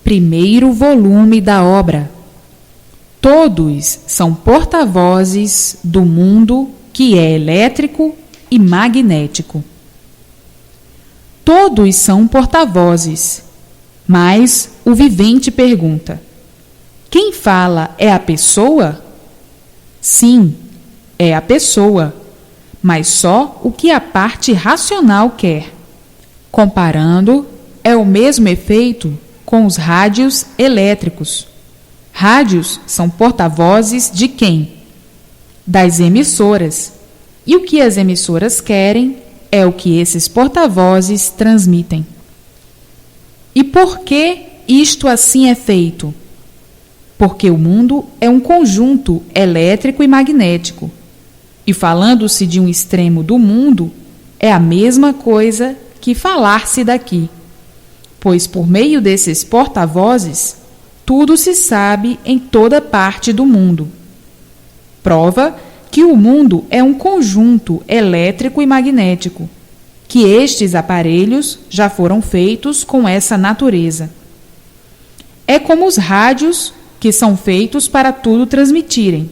primeiro volume da obra. Todos são porta-vozes do mundo que é elétrico e magnético. Todos são porta-vozes, mas o vivente pergunta: quem fala é a pessoa? Sim, é a pessoa, mas só o que a parte racional quer. Comparando, é o mesmo efeito com os rádios elétricos. Rádios são porta-vozes de quem? Das emissoras. E o que as emissoras querem é o que esses porta-vozes transmitem. E por que isto assim é feito? Porque o mundo é um conjunto elétrico e magnético. E falando-se de um extremo do mundo, é a mesma coisa que falar-se daqui. Pois por meio desses porta-vozes, tudo se sabe em toda parte do mundo. Prova que o mundo é um conjunto elétrico e magnético, que estes aparelhos já foram feitos com essa natureza. É como os rádios que são feitos para tudo transmitirem.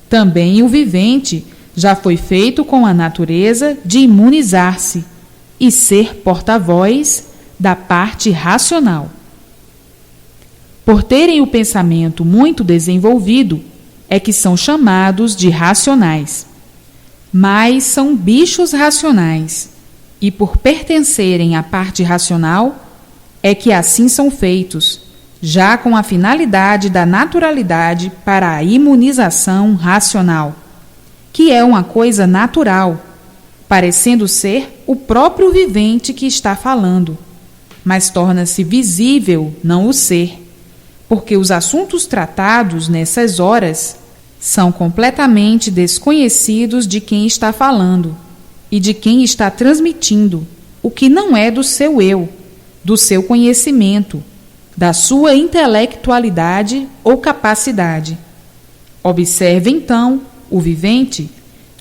Também o vivente já foi feito com a natureza de imunizar-se e ser porta-voz da parte racional. Por terem o pensamento muito desenvolvido, é que são chamados de racionais. Mas são bichos racionais, e por pertencerem à parte racional, é que assim são feitos, já com a finalidade da naturalidade para a imunização racional, que é uma coisa natural, parecendo ser o próprio vivente que está falando, mas torna-se visível não o ser, porque os assuntos tratados nessas horas são completamente desconhecidos de quem está falando e de quem está transmitindo o que não é do seu eu, do seu conhecimento, da sua intelectualidade ou capacidade. Observe, então, o vivente,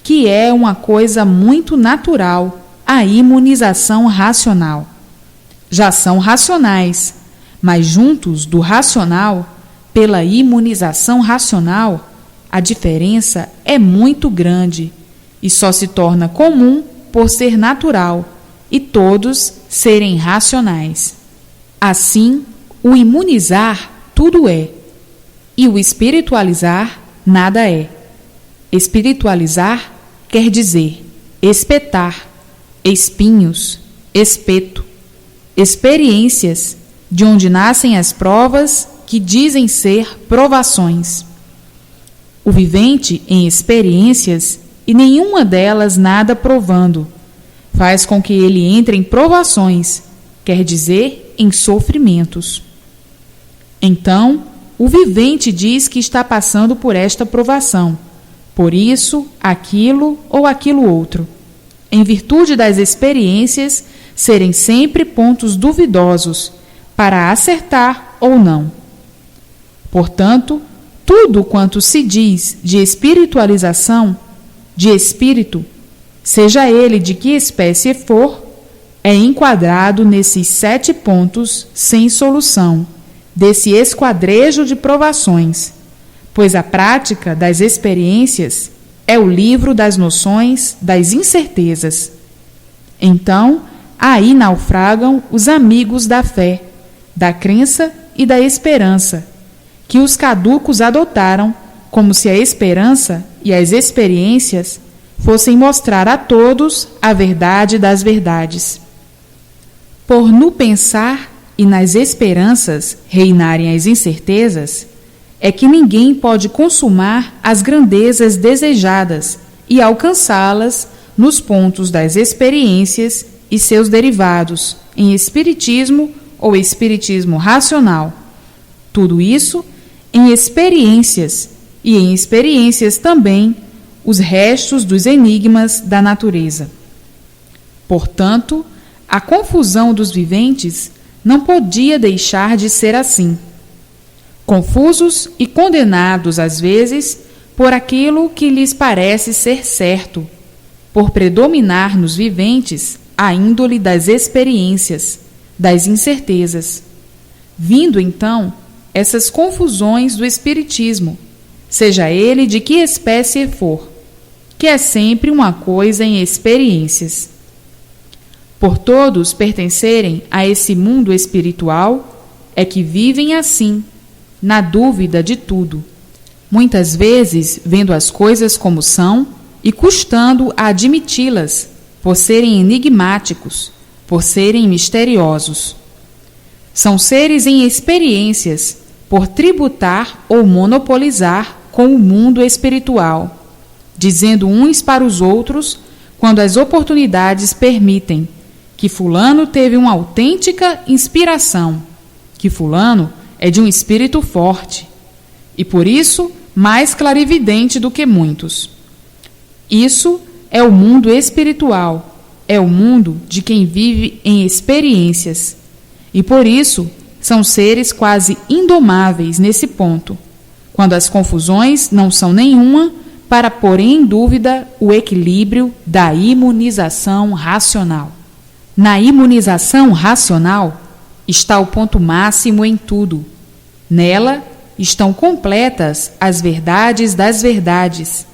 que é uma coisa muito natural, a imunização racional. Já são racionais, mas juntos do racional, pela imunização racional, a diferença é muito grande e só se torna comum por ser natural e todos serem racionais. Assim, o imunizar tudo é, e o espiritualizar nada é. Espiritualizar quer dizer espetar, espinhos, espeto, experiências, de onde nascem as provas que dizem ser provações. O vivente em experiências, e nenhuma delas nada provando, faz com que ele entre em provações, quer dizer, em sofrimentos. Então, o vivente diz que está passando por esta provação, por isso, aquilo ou aquilo outro, em virtude das experiências serem sempre pontos duvidosos, para acertar ou não. Portanto, tudo quanto se diz de espiritualização, de espírito, seja ele de que espécie for, é enquadrado nesses 7 pontos sem solução, desse esquadrejo de provações, pois a prática das experiências é o livro das noções das incertezas. Então, aí naufragam os amigos da fé, da crença e da esperança, que os caducos adotaram como se a esperança e as experiências fossem mostrar a todos a verdade das verdades. Por no pensar e nas esperanças reinarem as incertezas, é que ninguém pode consumar as grandezas desejadas e alcançá-las nos pontos das experiências e seus derivados, em espiritismo ou espiritismo racional. Tudo isso em experiências, e em experiências também os restos dos enigmas da natureza. Portanto, a confusão dos viventes não podia deixar de ser assim. Confusos e condenados às vezes por aquilo que lhes parece ser certo, por predominar nos viventes a índole das experiências, das incertezas. vindo então essas confusões do espiritismo, seja ele de que espécie for, que é sempre uma coisa em experiências. Por todos pertencerem a esse mundo espiritual, é que vivem assim, na dúvida de tudo, muitas vezes vendo as coisas como são e custando a admiti-las, por serem enigmáticos, por serem misteriosos. São seres em experiências, por tributar ou monopolizar com o mundo espiritual, dizendo uns para os outros, quando as oportunidades permitem, que fulano teve uma autêntica inspiração, que fulano é de um espírito forte, e por isso mais clarividente do que muitos. Isso é o mundo espiritual, é o mundo de quem vive em experiências, e por isso são seres quase indomáveis nesse ponto, quando as confusões não são nenhuma para pôr em dúvida o equilíbrio da imunização racional. Na imunização racional está o ponto máximo em tudo. Nela estão completas as verdades das verdades.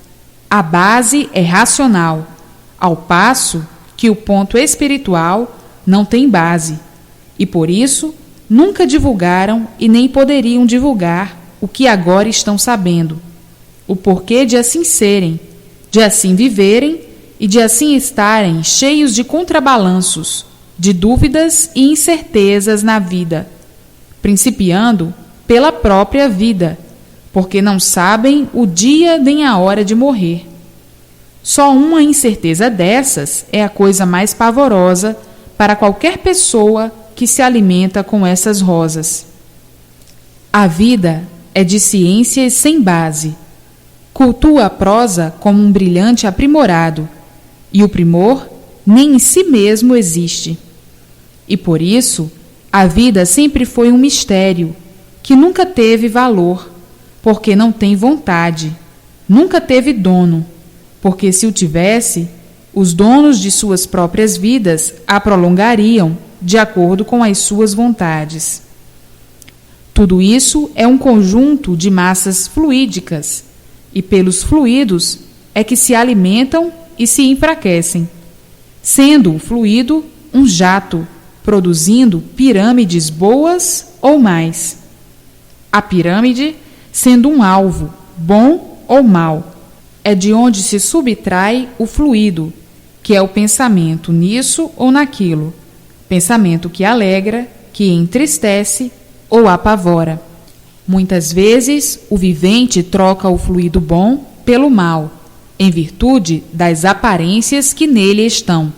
A base é racional, ao passo que o ponto espiritual não tem base, e por isso nunca divulgaram e nem poderiam divulgar o que agora estão sabendo, o porquê de assim serem, de assim viverem e de assim estarem cheios de contrabalanços, de dúvidas e incertezas na vida, principiando pela própria vida, porque não sabem o dia nem a hora de morrer. Só uma incerteza dessas é a coisa mais pavorosa para qualquer pessoa que se alimenta com essas rosas. A vida é de ciências sem base. Cultua a prosa como um brilhante aprimorado, e o primor nem em si mesmo existe. E por isso, a vida sempre foi um mistério, que nunca teve valor, porque não tem vontade, nunca teve dono, porque se o tivesse, os donos de suas próprias vidas a prolongariam de acordo com as suas vontades. Tudo isso é um conjunto de massas fluídicas, e pelos fluidos é que se alimentam e se enfraquecem, sendo o fluido um jato, produzindo pirâmides boas ou mais. A pirâmide, sendo um alvo, bom ou mau, é de onde se subtrai o fluido, que é o pensamento nisso ou naquilo, pensamento que alegra, que entristece ou apavora. Muitas vezes, o vivente troca o fluido bom pelo mal, em virtude das aparências que nele estão.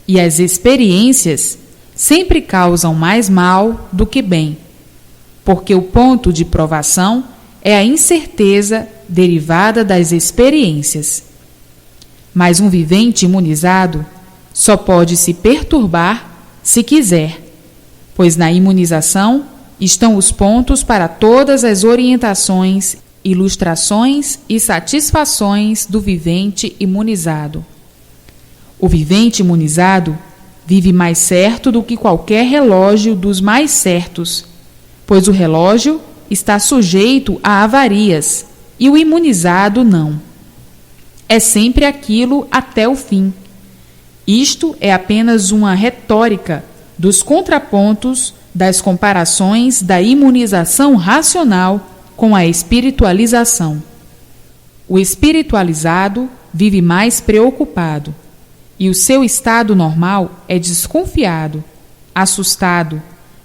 E as experiências sempre causam mais mal do que bem, porque o ponto de provação é a incerteza derivada das experiências. Mas um vivente imunizado só pode se perturbar se quiser, pois na imunização estão os pontos para todas as orientações, ilustrações e satisfações do vivente imunizado. O vivente imunizado vive mais certo do que qualquer relógio dos mais certos, pois o relógio está sujeito a avarias e o imunizado não. É sempre aquilo até o fim. Isto é apenas uma retórica dos contrapontos das comparações da imunização racional com a espiritualização. O espiritualizado vive mais preocupado, e o seu estado normal é desconfiado, assustado,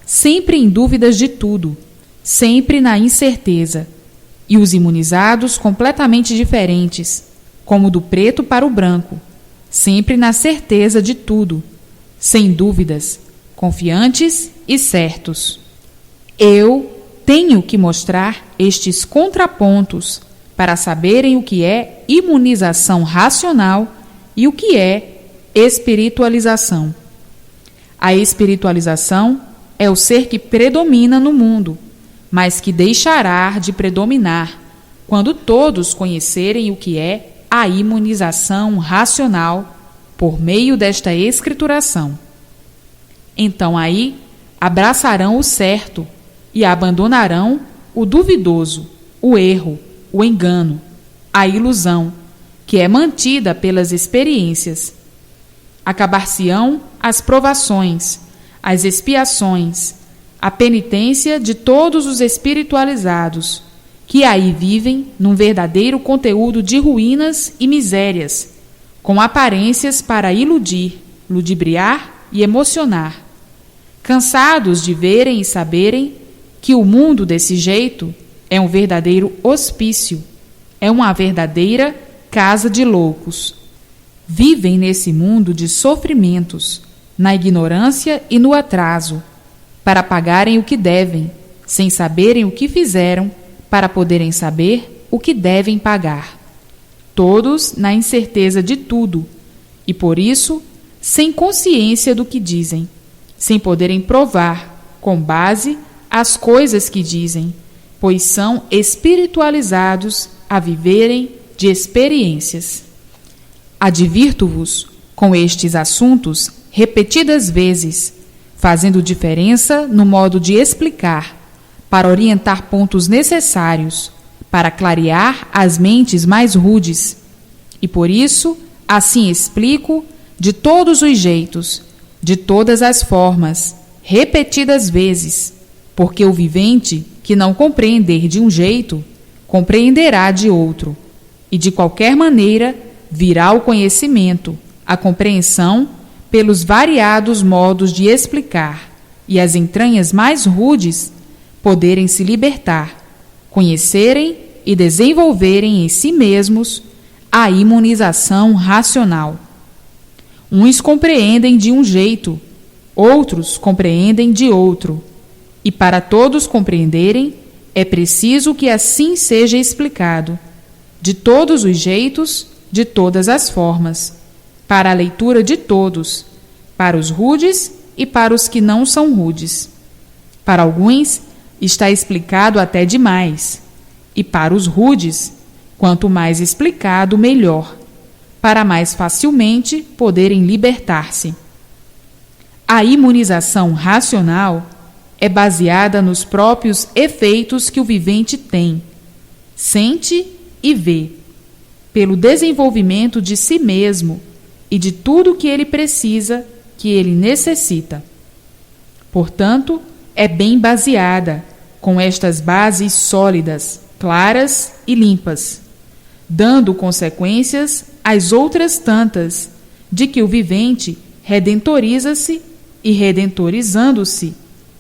sempre em dúvidas de tudo, sempre na incerteza, e os imunizados completamente diferentes, como do preto para o branco, sempre na certeza de tudo, sem dúvidas, confiantes e certos. Eu tenho que mostrar estes contrapontos para saberem o que é imunização racional e o que é espiritualização. A espiritualização é o ser que predomina no mundo, mas que deixará de predominar quando todos conhecerem o que é a imunização racional por meio desta escrituração. Então aí abraçarão o certo e abandonarão o duvidoso, o erro, o engano, a ilusão, que é mantida pelas experiências. Acabar-se-ão as provações, as expiações, a penitência de todos os espiritualizados, que aí vivem num verdadeiro conteúdo de ruínas e misérias, com aparências para iludir, ludibriar e emocionar, cansados de verem e saberem que o mundo desse jeito é um verdadeiro hospício, é uma verdadeira casa de loucos. Vivem nesse mundo de sofrimentos, na ignorância e no atraso, para pagarem o que devem, sem saberem o que fizeram, para poderem saber o que devem pagar. Todos na incerteza de tudo, e por isso, sem consciência do que dizem, sem poderem provar, com base, as coisas que dizem, pois são espiritualizados a viverem de experiências. Advirto-vos com estes assuntos repetidas vezes, fazendo diferença no modo de explicar, para orientar pontos necessários, para clarear as mentes mais rudes. E por isso, assim explico de todos os jeitos, de todas as formas, repetidas vezes, porque o vivente que não compreender de um jeito, compreenderá de outro, e de qualquer maneira virá o conhecimento, a compreensão, pelos variados modos de explicar, e as entranhas mais rudes poderem se libertar, conhecerem e desenvolverem em si mesmos a imunização racional. Uns compreendem de um jeito, outros compreendem de outro, e para todos compreenderem, é preciso que assim seja explicado, de todos os jeitos, de todas as formas, para a leitura de todos, para os rudes e para os que não são rudes. Para alguns, está explicado até demais, e para os rudes, quanto mais explicado, melhor, para mais facilmente poderem libertar-se. A imunização racional é baseada nos próprios efeitos que o vivente tem, sente e vê, pelo desenvolvimento de si mesmo e de tudo que ele precisa, que ele necessita. Portanto, é bem baseada, com estas bases sólidas, claras e limpas, dando consequências às outras tantas, de que o vivente redentoriza-se e, redentorizando-se,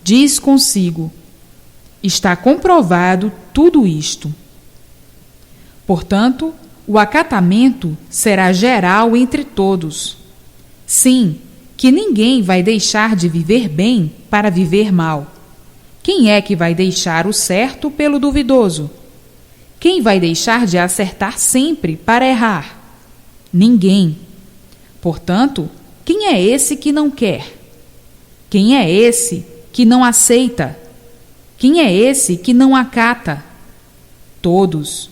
diz consigo: está comprovado tudo isto. Portanto, o acatamento será geral entre todos. Sim, que ninguém vai deixar de viver bem para viver mal. Quem é que vai deixar o certo pelo duvidoso? Quem vai deixar de acertar sempre para errar? Ninguém. Portanto, quem é esse que não quer? Quem é esse que não aceita? Quem é esse que não acata? Todos.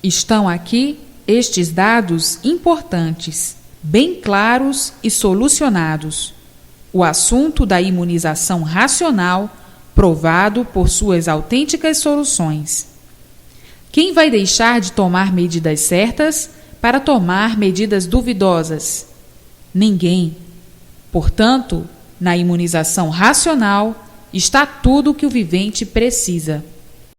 Estão aqui estes dados importantes, bem claros e solucionados. O assunto da imunização racional, provado por suas autênticas soluções. Quem vai deixar de tomar medidas certas para tomar medidas duvidosas? Ninguém. Portanto, na imunização racional está tudo o que o vivente precisa.